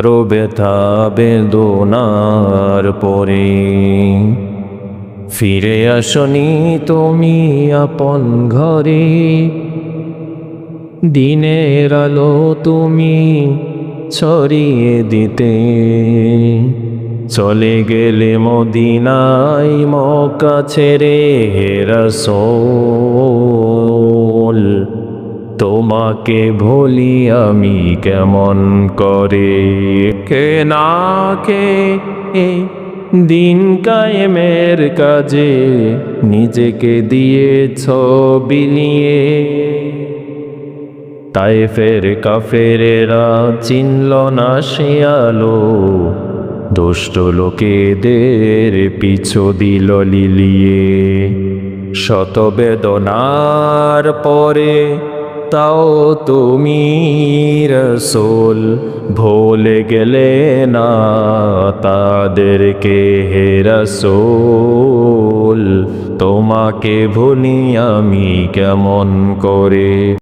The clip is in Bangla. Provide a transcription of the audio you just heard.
ব্যথা বেদনার পরে ফিরে আসনি তুমি আপন ঘরে। দিনের আলো তুমি ছড়িয়ে দিতে চলে গেলে মদিনায় মক্কা ছেড়ে হে রাসূল। তোমাকে ভুলি আমি কেমন করে, কে না কে দিন কায়েমের কাজে নিজেকে দিয়েছ বিলিয়ে। তায়েফের কাফেরেরা চিনল না সে আলো, দুষ্ট লোকেদের পিছু দিল লিলিয়ে। শত বেদনার পরে তাও তুমি রাসূল ভুলে গেলে না তাদেরকে হে রাসূল। তোমাকে ভুলি আমি কেমন করে।